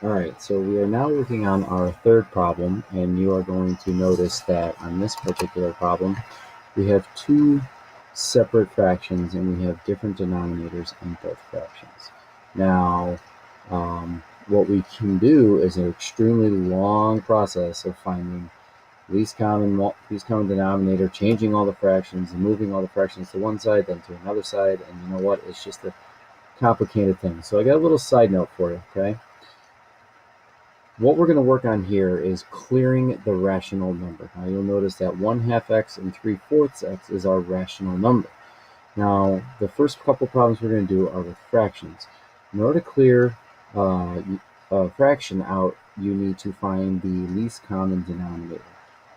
All right, so we are now working on our third problem, and you are going to notice that on this particular problem, we have two separate fractions and we have different denominators in both fractions. Now, what we can do is an extremely long process of finding least common denominator, changing all the fractions and moving all the fractions to one side, then to another side, and you know what? It's just a complicated thing. So I got a little side note for you, okay? What we're going to work on here is clearing the rational number. Now you'll notice that 1/2 x and 3/4 x is our rational number. Now the first couple problems we're going to do are with fractions. In order to clear a fraction out, you need to find the least common denominator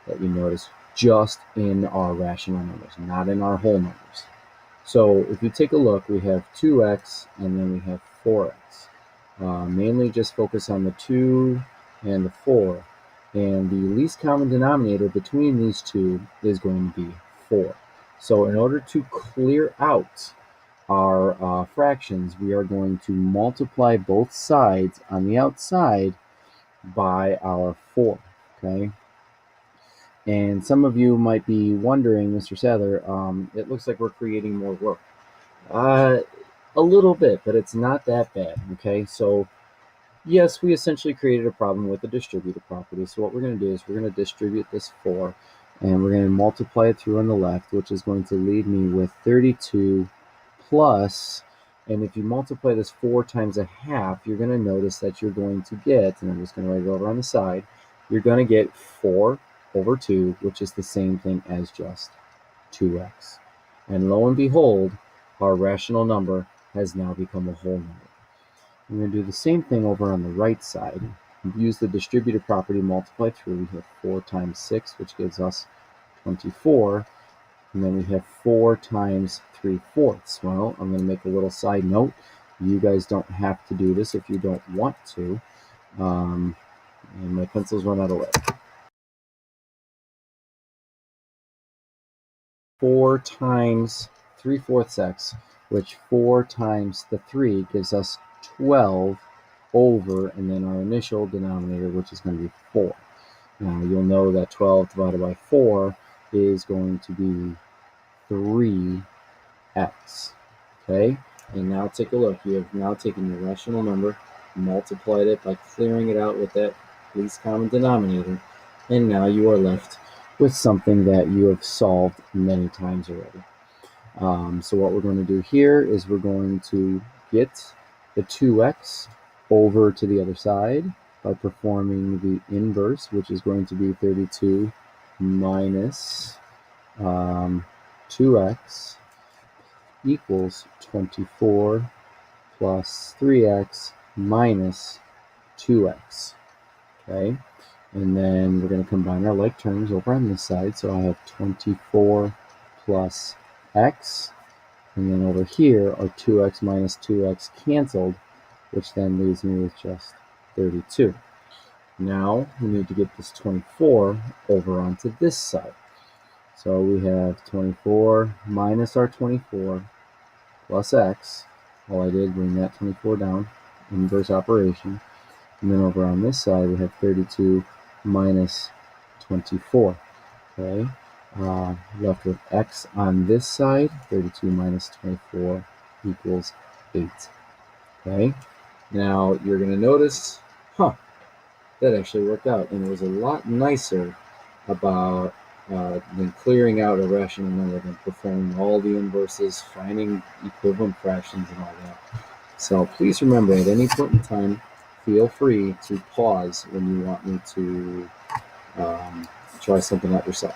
that you notice just in our rational numbers, not in our whole numbers. So if you take a look, we have 2x and then we have 4x. Mainly just focus on the 2 and the 4. And the least common denominator between these two is going to be 4. So in order to clear out our fractions, we are going to multiply both sides on the outside by our 4, okay? And some of you might be wondering, Mr. Sadler, it looks like we're creating more work. A little bit, but it's not that bad, okay? So yes, we essentially created a problem with the distributive property. So what we're going to do is we're going to distribute this 4, and we're going to multiply it through on the left, which is going to leave me with 32 plus, and if you multiply this 4 times 1/2, you're going to notice that you're going to get, and I'm just going to write it over on the side, you're going to get 4 over 2, which is the same thing as just 2x. And lo and behold, our rational number has now become a whole number. I'm going to do the same thing over on the right side. Use the distributive property, multiply through. We have 4 times 6, which gives us 24. And then we have 4 times 3/4. Well, I'm going to make a little side note. You guys don't have to do this if you don't want to. And my pencils run out of lead. 4 times 3/4 x, which 4 times the 3 gives us 12 over, and then our initial denominator, which is going to be 4. Now you'll know that 12 divided by 4 is going to be 3x. Okay, and now take a look. You have now taken your rational number, multiplied it by clearing it out with that least common denominator, and now you are left with something that you have solved many times already. So what we're going to do here is we're going to get the 2x over to the other side by performing the inverse, which is going to be 32 minus 2x equals 24 plus 3x minus 2x. Okay, and then we're going to combine our like terms over on this side. So I have 24 plus x, and then over here are 2x minus 2x canceled, which then leaves me with just 32. Now we need to get this 24 over onto this side. So we have 24 minus our 24 plus x. All I did, bring that 24 down, inverse operation. And then over on this side, we have 32 minus 24. Okay, left with x on this side. 32 minus 24 equals 8. Okay, now you're going to notice, that actually worked out, and it was a lot nicer about than clearing out a rational number than performing all the inverses, finding equivalent fractions, and all that. So please remember, at any point in time, feel free to pause when you want me to try something out yourself.